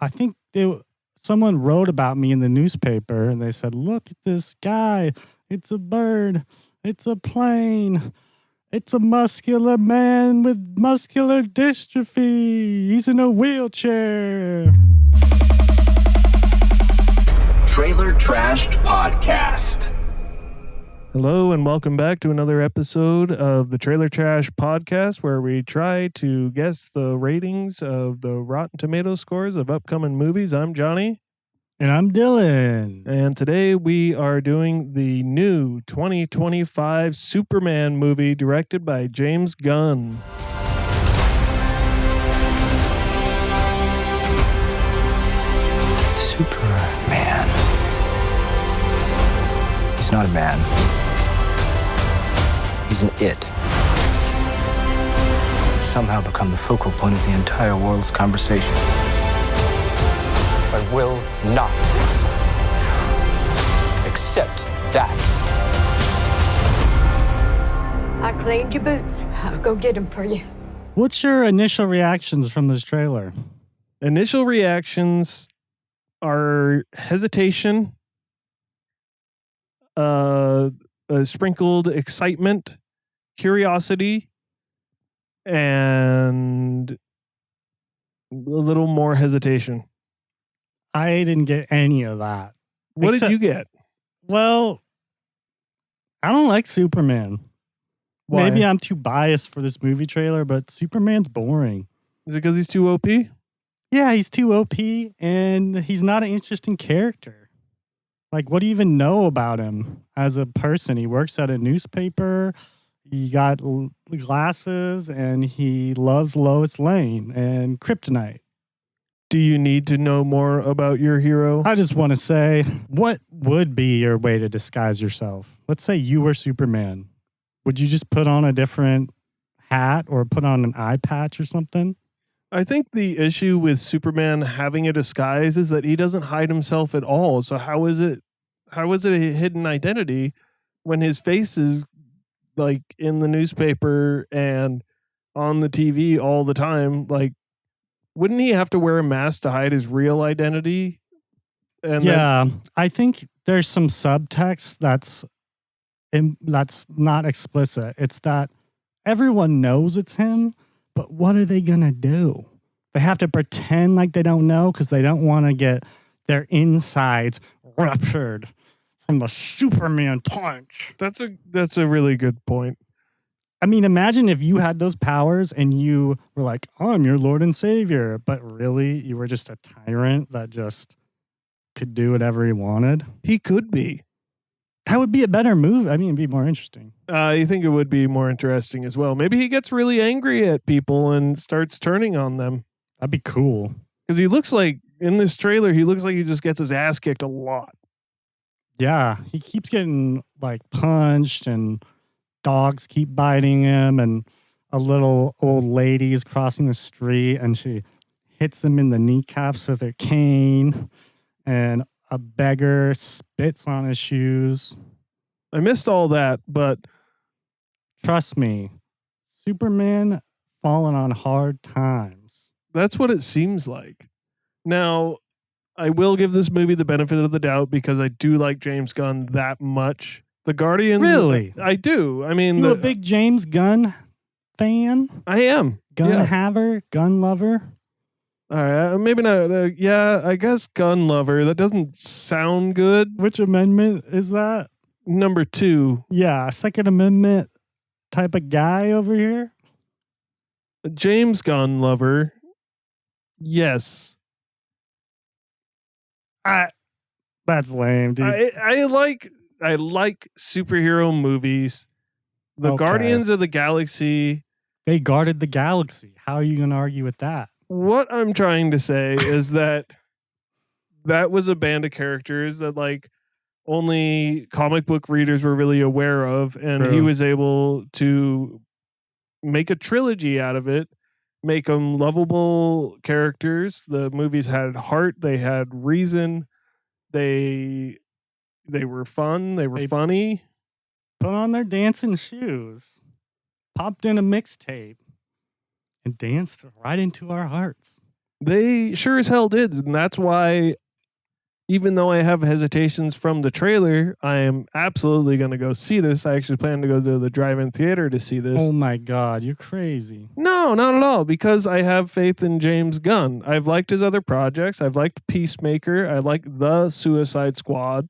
I think someone wrote about me in the newspaper and they said, look at this guy. It's a bird. It's a plane. It's a muscular man with muscular dystrophy. He's in a wheelchair. Trailer Trashed Podcast. Hello and welcome back to another episode of the Trailer Trash Podcast, where we try to guess the ratings of the Rotten Tomato scores of upcoming movies. I'm Johnny. And I'm Dylan. And today we are doing the new 2025 Superman movie directed by James Gunn. Superman. He's not a man. He's an it. He's somehow become the focal point of the entire world's conversation. I will not accept that. I cleaned your boots. I'll go get them for you. What's your initial reactions from this trailer? Initial reactions are hesitation, sprinkled excitement, curiosity, and a little more hesitation. I didn't get any of that. What did you get? Well, I don't like Superman. Why? Maybe I'm too biased for this movie trailer, but Superman's boring. Is it because he's too OP? Yeah, he's too OP, and he's not an interesting character. Like, what do you even know about him as a person? He works at a newspaper, he got glasses, and he loves Lois Lane and kryptonite. Do you need to know more about your hero? I just want to say, what would be your way to disguise yourself? Let's say you were Superman. Would you just put on a different hat or put on an eye patch or something? I think the issue with Superman having a disguise is that he doesn't hide himself at all. So how is it a hidden identity when his face is like in the newspaper and on the TV all the time? Like, wouldn't he have to wear a mask to hide his real identity? And yeah, I think there's some subtext that's not explicit. It's that everyone knows it's him, but what are they going to do? They have to pretend like they don't know because they don't want to get their insides ruptured from the Superman punch. That's a really good point. I mean, imagine if you had those powers and you were like, I'm your Lord and Savior, but really you were just a tyrant that just could do whatever he wanted. He could be. That would be a better move. I mean, it'd be more interesting. I think it would be more interesting as well. Maybe he gets really angry at people and starts turning on them. That'd be cool. Because he looks like, in this trailer, he looks like he just gets his ass kicked a lot. Yeah, he keeps getting like punched and dogs keep biting him, and a little old lady is crossing the street and she hits him in the kneecaps with her cane, and a beggar spits on his shoes. I missed all that, but trust me, Superman falling on hard times. That's what it seems like. Now, I will give this movie the benefit of the doubt because I do like James Gunn that much. The Guardians. Really? I do. I mean, you a big James Gunn fan? I am. Gun lover? All right, maybe not. Yeah, I guess gun lover. That doesn't sound good. Which amendment is that? Number 2. Yeah, Second Amendment type of guy over here. James Gunn lover. Yes. That's lame, dude. I like superhero movies. The Guardians of the Galaxy. They guarded the galaxy. How are you going to argue with that? What I'm trying to say is that was a band of characters that like only comic book readers were really aware of, and True. He was able to make a trilogy out of it, make them lovable characters. The movies had heart, they had reason, they were fun, they were funny. Put on their dancing shoes, popped in a mixtape, and danced right into our hearts. They sure as hell did, and that's why, even though I have hesitations from the trailer, I am absolutely going to go see this. I actually plan to go to the drive-in theater to see this. Oh my God, you're crazy. No, not at all, because I have faith in James Gunn. I've liked his other projects. I've liked Peacemaker. I like The Suicide Squad.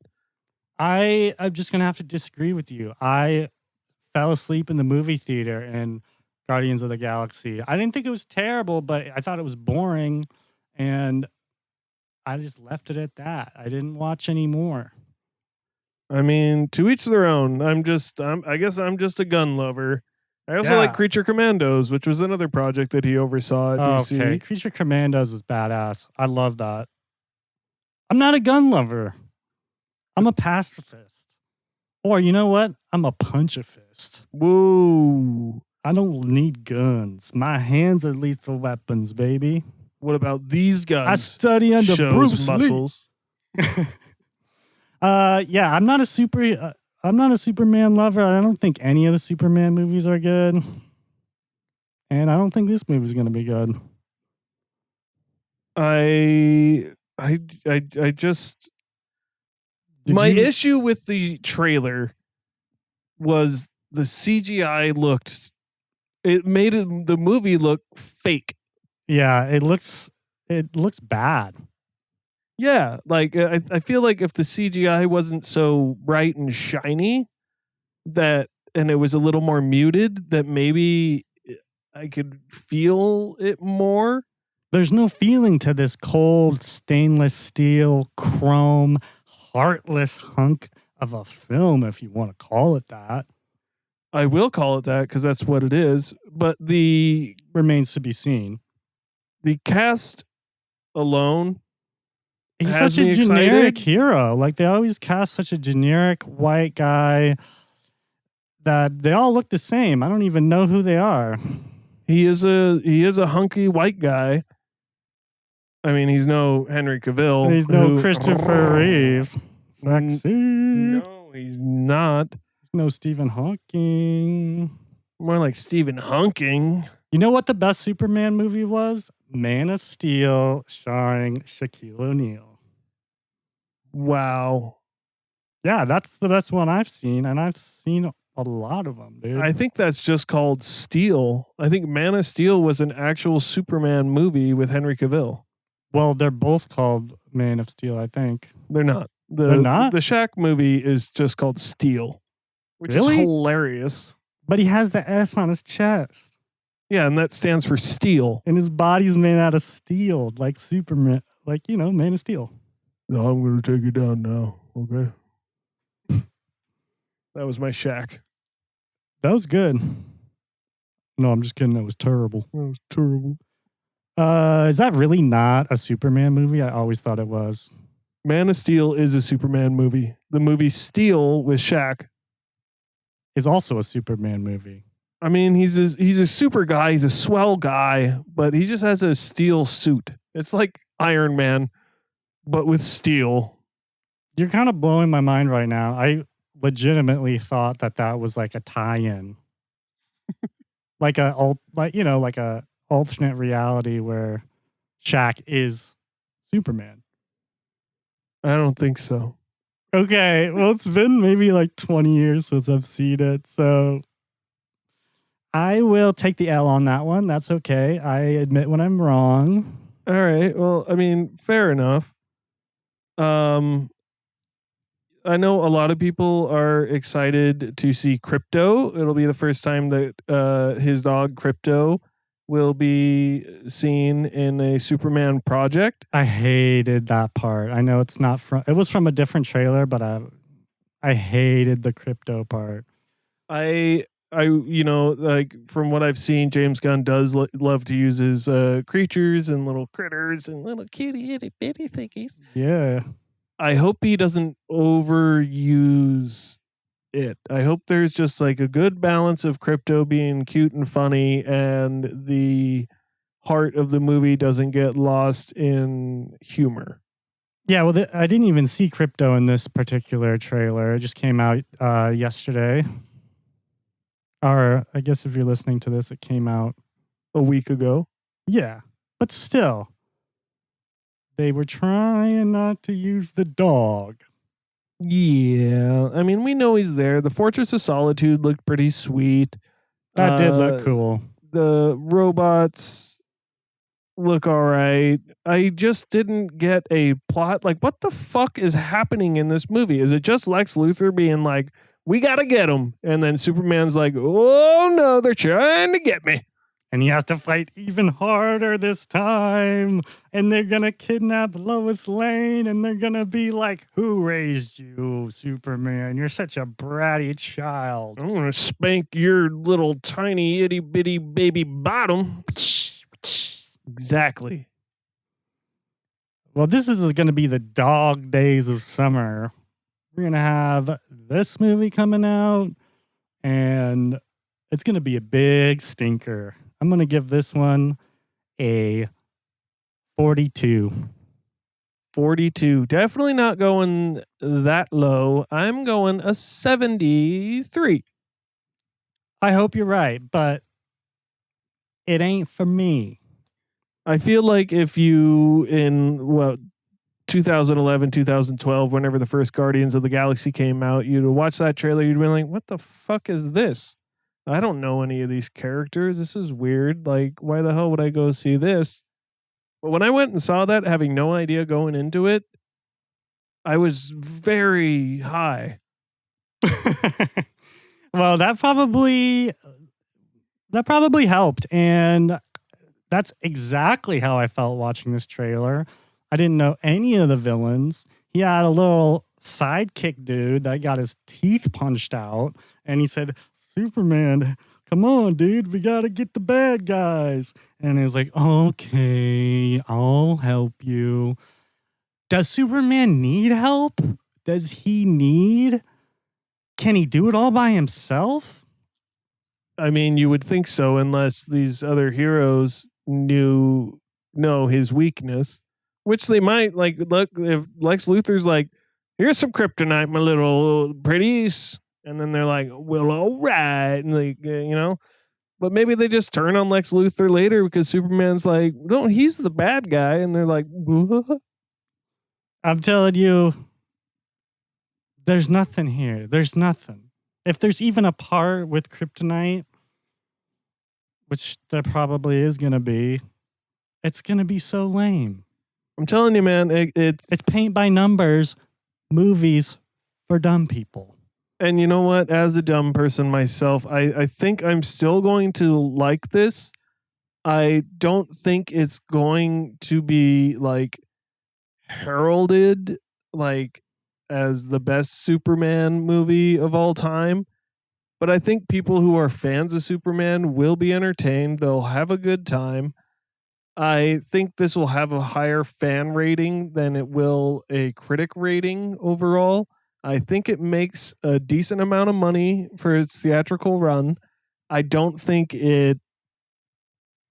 I'm just gonna have to disagree with you. I fell asleep in the movie theater in Guardians of the Galaxy. I didn't think it was terrible, but I thought it was boring, and I just left it at that. I didn't watch any more. I mean, to each their own. I guess I'm just a gun lover. I also like Yeah. Creature Commandos, which was another project that he oversaw at DC. Okay, Creature Commandos is badass. I love that. I'm not a gun lover. I'm a pacifist. Or you know what? I'm a punchifist. Whoa. I don't need guns. My hands are lethal weapons, baby. What about these guns? I study under Shows Bruce muscles. Lee. Yeah, I'm not a Superman lover. I don't think any of the Superman movies are good. And I don't think this movie's going to be good. I just Did my you- issue with the trailer was the CGI looked, it made the movie look fake. Yeah, it looks bad. Yeah, like I feel like if the CGI wasn't so bright and shiny, and it was a little more muted, that maybe I could feel it more. There's no feeling to this cold stainless steel chrome heartless hunk of a film, if you want to call it that. I will call it that because that's what it is. But the Remains to be seen. cast alone, He's has such a me generic excited. hero. Like, they always cast such a generic white guy that they all look the same. I don't even know who they are. he is a hunky white guy. I mean, he's no Henry Cavill. He's no who- Christopher Reeves. N- Sexy. No, he's not. No Stephen Hawking. More like Stephen Hunking. You know what the best Superman movie was? Man of Steel, starring Shaquille O'Neal. Wow. Yeah, that's the best one I've seen, and I've seen a lot of them, dude. I think that's just called Steel. I think Man of Steel was an actual Superman movie with Henry Cavill. Well, they're both called Man of Steel, I think. They're not. They're not? The Shaq movie is just called Steel, which Really? is hilarious. But he has the S on his chest, Yeah, and that stands for steel. and his body's made out of steel, like Superman, like, Man of Steel. No, I'm going to take you down now. Okay. That was my Shaq. That was good. No, I'm just kidding. That was terrible. That was terrible. Is that really not a Superman movie? I always thought it was. Man of Steel is a Superman movie. The movie Steel with Shaq. Is also a Superman movie. I mean, he's a super guy. He's a swell guy, but he just has a steel suit. It's like Iron Man, but with steel. You're kind of blowing my mind right now. I legitimately thought that was like a tie-in, like a alternate reality where Shaq is Superman. I don't think so. Okay, well, it's been maybe like 20 years since I've seen it, so I will take the L on that one. That's okay. I admit when I'm wrong. All right. Well, I mean, fair enough. I know a lot of people are excited to see Crypto. It'll be the first time that his dog Crypto will be seen in a Superman project. I hated that part. I know it's not from. It was from a different trailer, but I hated the crypto part. I like from what I've seen, James Gunn does love to use his creatures and little critters and little kitty itty bitty thingies. Yeah. I hope he doesn't overuse it. I hope there's just like a good balance of Crypto being cute and funny, and the heart of the movie doesn't get lost in humor. Yeah. Well, I didn't even see crypto in this particular trailer. It just came out yesterday. Or I guess if you're listening to this, it came out A week ago. Yeah, but still, They were trying not to use the dog. Yeah, I mean, we know he's there. The Fortress of Solitude looked pretty sweet. That did look cool. The robots look all right. I just didn't get a plot. Like, what the fuck is happening in this movie? Is it just Lex Luthor being like, we gotta get him? And then Superman's like, oh no, they're trying to get me. And he has to fight even harder this time. And they're going to kidnap Lois Lane. And they're going to be like, who raised you, Superman? You're such a bratty child. I'm gonna spank your little tiny itty bitty baby bottom. Exactly. Well, this is going to be the dog days of summer. We're going to have this movie coming out. And it's going to be a big stinker. I'm going to give this one a 42. 42. Definitely not going that low. I'm going a 73. I hope you're right, but it ain't for me. I feel like if you, in 2011, 2012, whenever the first Guardians of the Galaxy came out, you'd watch that trailer, you'd be like, what the fuck is this? I don't know any of these characters. This is weird. Like, why the hell would I go see this? But when I went and saw that, having no idea going into it, I was very high. Well, that probably helped. And that's exactly how I felt watching this trailer. I didn't know any of the villains. He had a little sidekick dude that got his teeth punched out. And he said, Superman, come on, dude, we got to get the bad guys. And he was like, okay, I'll help you. Does Superman need help? Does he need? Can he do it all by himself? I mean, you would think so, unless these other heroes know his weakness, which they might. Like, look, if Lex Luthor's like, here's some kryptonite, my little pretties. And then they're like, well, all right. And like, but maybe they just turn on Lex Luthor later because Superman's like, no, he's the bad guy. And they're like, what? I'm telling you, there's nothing here. There's nothing. If there's even a part with kryptonite, which there probably is going to be, it's going to be so lame. I'm telling you, man, it's paint by numbers movies for dumb people. And you know what? As a dumb person myself, I think I'm still going to like this. I don't think it's going to be like heralded like as the best Superman movie of all time. But I think people who are fans of Superman will be entertained. They'll have a good time. I think this will have a higher fan rating than it will a critic rating overall. I think it makes a decent amount of money for its theatrical run. I don't think it,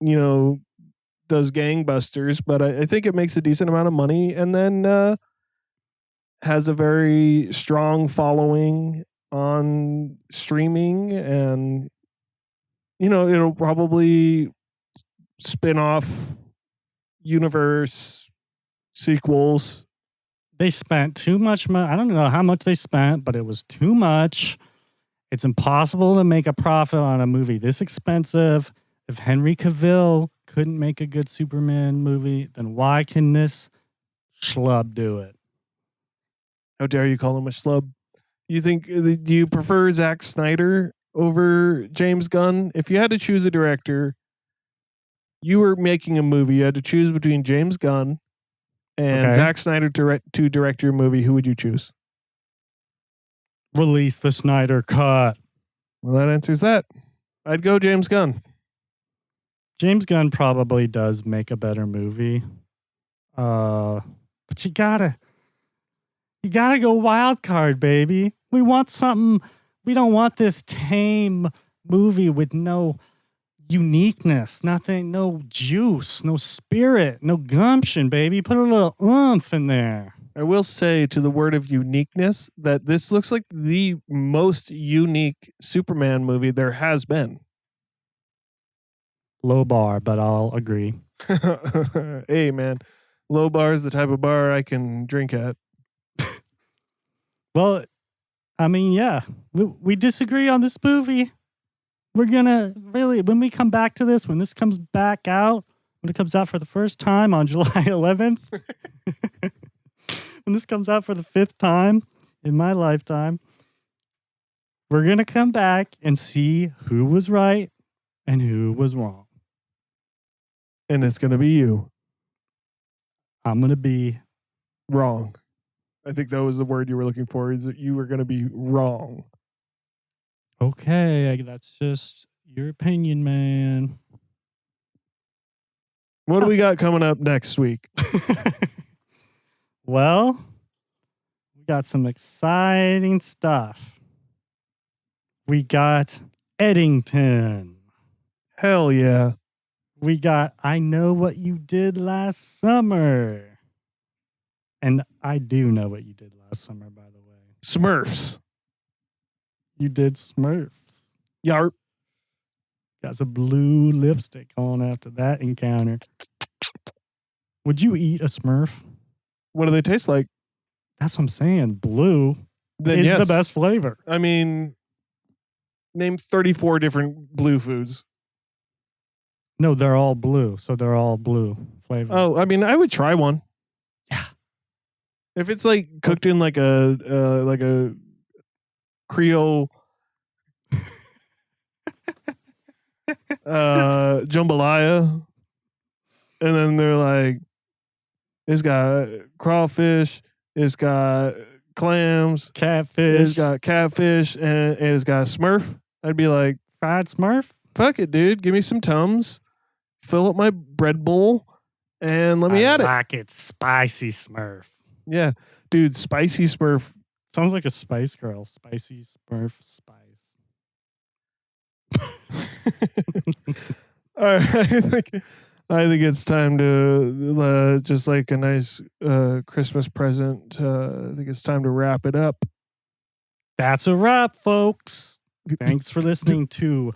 does gangbusters, but I think it makes a decent amount of money and then has a very strong following on streaming and, it'll probably spin off universe sequels. They spent too much money. I don't know how much they spent, but it was too much. It's impossible to make a profit on a movie this expensive. If Henry Cavill couldn't make a good Superman movie, then why can this schlub do it? How dare you call him a schlub? Do you prefer Zack Snyder over James Gunn? If you had to choose a director, you were making a movie, you had to choose between James Gunn and Zack Snyder to direct your movie, who would you choose? Release the Snyder Cut. Well, that answers that. I'd go James Gunn. James Gunn probably does make a better movie. But you gotta go wild card, baby. We want something. We don't want this tame movie with no uniqueness, nothing, no juice, no spirit, no gumption, baby. Put a little oomph in there. I will say, to the word of uniqueness, that this looks like the most unique Superman movie there has been. Low bar, but I'll agree. Hey, man. Low bar is the type of bar I can drink at. Well, I mean, yeah, we disagree on this movie. We're gonna really, when we come back to this, when this comes back out, when it comes out for the first time on July 11th, when this comes out for the 5th time in my lifetime, we're gonna come back and see who was right and who was wrong. And it's going to be you. I'm gonna be Wrong. I think that was the word you were looking for, is that you were going to be wrong. okay. That's just your opinion, man. What do we got coming up next week? Well, we got some exciting stuff. We got Eddington. Hell yeah. We got I Know What You Did Last Summer. And I do know what you did last summer, by the way. Smurfs. You did Smurfs. Yarp. Got some blue lipstick on after that encounter. Would you eat a Smurf? What do they taste like? That's what I'm saying. Blue Then is yes. the best flavor. I mean, name 34 different blue foods. No, they're all blue. So they're all blue flavor. Oh, I mean, I would try one. Yeah. If it's like cooked in like a Creole jambalaya, and then they're like, it's got crawfish, it's got clams, Catfish. it's got catfish, and it's got Smurf. I'd be like, fried Smurf. fuck it, dude. Give me some Tums, fill up my bread bowl, and let me I at it. like it spicy Smurf. Yeah, dude, spicy Smurf. Sounds like a Spice Girl. Spicy Smurf spice. All right, I think it's time to just like a nice Christmas present. I think it's time to wrap it up. That's a wrap, folks. Thanks for listening to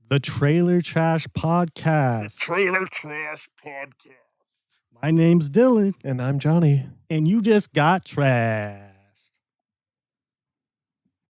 the Trailer Trash Podcast. Trailer Trash Podcast. My name's Dylan, And I'm Johnny. and you just got trash.